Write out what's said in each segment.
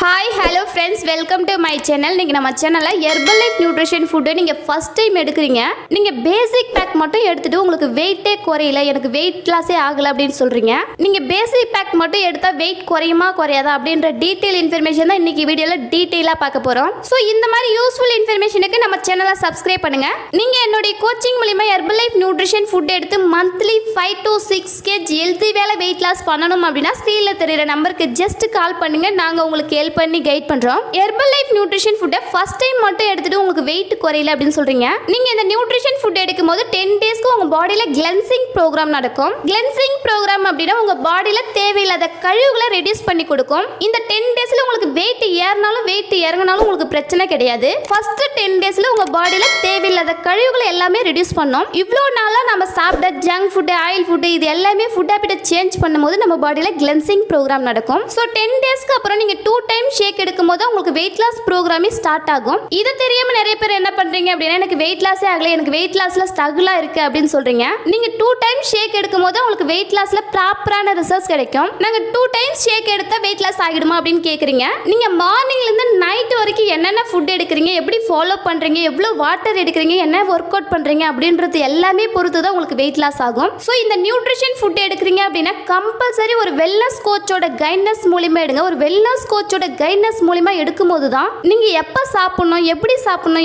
Hi hello friends, welcome to my channel. நீங்கள் நம்ம சேனலில் ஹெர்பல் லைஃப் நியூட்ரிஷன் ஃபுட்டு நீங்கள் ஃபஸ்ட் டைம் எடுக்கிறீங்க. நீங்கள் பேசிக் பேக் மட்டும் எடுத்துகிட்டு உங்களுக்கு வெயிட்டே குறையல, எனக்கு வெயிட் லாஸே ஆகலை அப்படின்னு சொல்கிறீங்க. நீங்கள் பேசிக் பேக் மட்டும் எடுத்தால் வெயிட் குறையுமா குறையாதா அப்படின்ற டீட்டெயில் இன்ஃபர்மேஷன் தான் இன்றைக்கி வீடியோவில் டீட்டெயிலாக பார்க்க போகிறோம். ஸோ இந்த மாதிரி யூஸ்ஃபுல் இன்ஃபர்மேஷனுக்கு நம்ம சேனலை சப்ஸ்கிரைப் பண்ணுங்கள். நீங்கள் என்னுடைய கோச்சிங் மூலிமா ஹெர்பல் லைஃப் நியூட்ரிஷன் ஃபுட் எடுத்து மந்த்லி 5 to 6 kg ஹெல்த்தி வேலை வெயிட் லாஸ் பண்ணணும் அப்படின்னா ஸ்க்ரீனில் தெரிகிற நம்பருக்கு ஜஸ்ட் கால் பண்ணுங்கள். நாங்கள் உங்களுக்கு ஹெல்ப் பண்ணி கைட் பண்றோம். ஹெர்பல் லைஃப் நியூட்ரிஷன் ஃபுட்டை ஃபர்ஸ்ட் டைம் மட்டும் எடுத்துட்டு உங்களுக்கு வெயிட் குறையல அப்படின்னு சொல்றீங்க. நீங்க இந்த நியூட்ரிஷன் ஃபுட் எடுக்கும்போது 10 டேஸ்க்கு உங்க பாடியில கிளென்சிங் ப்ரோக்ராம் நடக்கும். கிளென்சிங் ப்ரோக்ராம் அப்படின்னா உங்க பாடியில தேவையில்லாத கழிவுகளை ரெடியூஸ் பண்ணி கொடுக்கும். இந்த 10 டேஸ்ல உங்களுக்கு வெயிட் ஏறினாலும் வெயிட் இறங்கினாலும் உங்களுக்கு பிரச்சனை கிடையாது. ஃபர்ஸ்ட் 10 டேஸ்ல உங்க பாடியில தேவையில்லாத கழிவுகளை எல்லாமே ரெடியூஸ் பண்ணும். இவ்வளோ நாளா நம்ம சாப்பிட்ட ஜங்க் ஃபுட், ஆயில் ஃபுட் இது எல்லாமே ஃபுட் ஹேபிட்டை சேஞ்ச் பண்ணும்போது நம்ம பாடியில கிளென்சிங் ப்ரோக்ராம் நடக்கும். ஸோ 10 டேஸ்க்கு அப்புறம் நீங்க 2 டைம் ஷேக் எடுக்கும்போது உங்களுக்கு வெயிட் லாஸ் ப்ரோக்ராமே ஸ்டார்ட் ஆகும். இது தெரியாம நிறைய பேர் என்ன பண்றீங்க அப்படின்னா, எனக்கு வெயிட் லாஸே ஆகல, எனக்கு வெயிட் லாஸ்ல ஸ்ட்ரகிளா இருக்கு அப்படின்னு சொல்றீங்க. நீங்க 2 டைம் ஷேக் எடுக்கும்போது உங்களுக்கு வெயிட் லாஸ்ல ப்ராப்பரான ரிசல்ட்ஸ் கிடைக்கும். நாங்க 2 டைம்ஸ் ஷேக் எடுத்தா வெயிட் லாஸ் ஆகிடுமா அப்படின்னு கேக்குறீங்க. நீங்க மார்னிங்ல இருந்து நைட் வரைக்கும் என்னென்ன ஃபுட் எடுக்கிறீங்க, எப்படி ஃபாலோ பண்றீங்க, எவ்வளவு வாட்டர் எடுக்கிறீங்க, என்ன ஒர்க் அவுட் பண்றீங்க அப்படின்றது எல்லாமே பொறுத்து தான் உங்களுக்கு வெயிட் லாஸ் ஆகும். ஸோ இந்த நியூட்ரிஷன் ஃபுட் எடுக்கிறீங்க அப்படின்னா கம்பல்சரி ஒரு வெல்னஸ் கோச்சோட கைட்னஸ் மூலியமா எடுங்க. ஒரு வெல்னஸ் கோச்சோட கைட்னஸ் மூலமா எடுக்கும்போது தான் நீங்க எப்ப சாப்பிடணும்,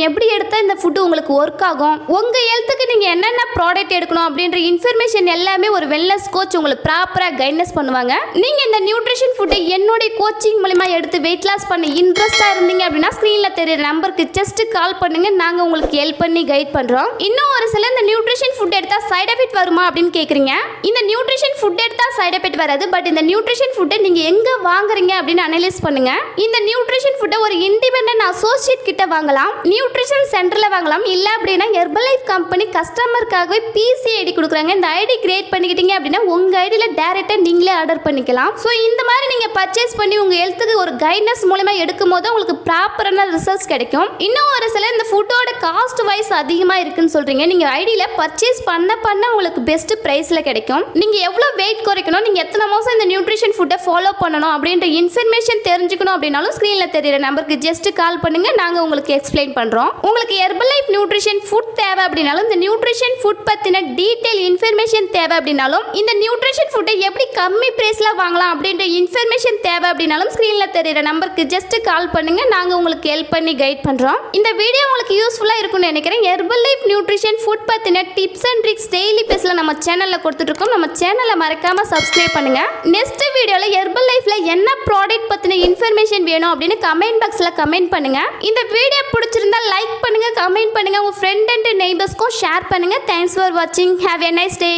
எப்படி எடுத்தா இந்த ஃபுட் உங்களுக்கு ஒர்க் ஆகும், உங்க ஹெல்த்துக்கு நீங்க என்னென்ன ப்ராடக்ட் எடுக்கணும் அப்படின்ற இன்ஃபர்மேஷன் எல்லாமே ஒரு வெல்னஸ் கோச் உங்களுக்கு ப்ராப்பரா கைட்னஸ் பண்ணுவாங்க. நீங்க இந்த நியூட்ரிஷன் ஃபுட்டை என்னோட கோச்சிங் மூலமா எடுத்து வெயிட் லாஸ் பண்ண இன்ட்ரெஸ்டா இருந்தீங்க அப்படின்னா ஸ்கிரீன்ல தெரியுற நம்பருக்கு ஜஸ்ட் கால் பண்ணுங்க. நாங்க உங்களுக்கு ஹெல்ப் பண்ணி கைட் பண்றோம். இன்னும் ஒரு சில இந்த நியூட்ரிஷன் ஃபுட் எடுத்தா சைடு எஃபெக்ட் வருமா அப்படின்னு கேக்குறீங்க. இந்த நியூட்ரிஷன் ஃபுட் எடுத்தா சைடு எஃபெக்ட் வராது. பட் இந்த நியூட்ரிஷன் ஃபுட்டை நீங்க எங்க வாங்குறீங்க அப்படின்னு அனலைஸ் பண்ணுங்க. இந்த நியூட்ரிஷன் ஃபுட்டை ஒரு இண்டிபெண்டன்ட் அசோசியேட் கிட்ட வாங்கலாம், நியூட்ரிஷன் சென்டர்ல வாங்கலாம். இல்ல அப்படின்னா ஹெர்பல் லைஃப் கம்பெனி கஸ்டமருக்காகவே பிசி ஐடி கொடுக்குறாங்க. இந்த ஐடி கிரியேட் பண்ணிக்கிட்டீங்க அப்படின்னா உங்க ஐடியில டைரக்டா நீங்களே ஆர்டர் பண்ணிக்கலாம். ஸோ இந்த மாதிரி நீங்க பர்ச்சேஸ் பண்ணி உங்க ஹெல்த்துக்கு ஒரு கைட்னஸ் மூலமா எடுக்கும் போது உங்களுக்கு ப்ராப்பரான ரிசல்ட்ஸ் கிடைக்கும். இன்னும் ஒரு சில இந்த ஃபுட்டோட காஸ்ட் வைஸ் அதிகமா இருக்குன்னு சொல்றீங்க. நீங்க ஐடியில பர்ச்சேஸ் பண்ண உங்களுக்கு பெஸ்ட் பிரைஸ்ல கிடைக்கும். நீங்க எவ்வளவு வெயிட் குறைக்கணும், நீங்க எத்தனை மாசம் இந்த நியூட்ரிஷன் ஃபுட்டை ஃபாலோ பண்ணணும் அப்படின்ற இன்ஃபர்மேஷன் தெரிஞ்சுக்கணும் அப்படின்னாலும் ஸ்கிரீன்ல தெரியுற நம்பருக்கு ஜஸ்ட் கால் பண்ணுங்க. நாங்க உங்களுக்கு எக்ஸ்பிளைன் பண்றோம். உங்களுக்கு ஹெர்பல் லைஃப் நியூட்ரிஷன் ஃபுட் தேவை அப்படினாலும், இந்த நியூட்ரிஷன் ஃபுட் பத்தின டீடைல் இன்ஃபர்மேஷன் தேவை அப்படினாலும், இந்த நியூட்ரிஷன் ஃபுட்டை எப்படி கம்மி பிரைஸ்ல வாங்கலாம் அப்படின்ற இன்ஃபர்மேஷன் தேவை அப்படினாலும் ஸ்கிரீன்ல தெரியுற நம்பருக்கு ஜஸ்ட் கால் பண்ணுங்க. நாங்க உங்களுக்கு ஹெல்ப் பண்ணி கைட் பண்றோம். இந்த வீடியோ உங்களுக்கு யூஸ்ஃபுல்லா இருக்கும்னு நினைக்கிறேன். ஹெர்பல் லைஃப் நியூட்ரிஷன் ஃபுட் பத்தின டிப்ஸ் அண்ட் ட்ரிக்ஸ் டெய்லி பேஸ்ல நம்ம சேனல்ல கொடுத்துட்டு இருக்கோம். நம்ம சேனலை மறக்காம சப்ஸ்கிரைப் பண்ணுங்க. நெக்ஸ்ட் வீடியோல ஹெர்பல் லைஃப்ல என்ன ப்ராடக்ட் பத்தின இன்ஃபர்மேஷன் வேணும் அப்படின்னு கமெண்ட் பாக்ஸ்ல கமெண்ட் பண்ணுங்க. இந்த வீடியோ பிடிச்சிருந்தா லைக் பண்ணுங்க, கமெண்ட் பண்ணுங்க, உங்க ஃப்ரெண்ட் அண்ட் நெய்பர்ஸ்க்கும் ஷேர் பண்ணுங்க. தேங்க்ஸ் ஃபார் வாட்சிங். Have a nice day.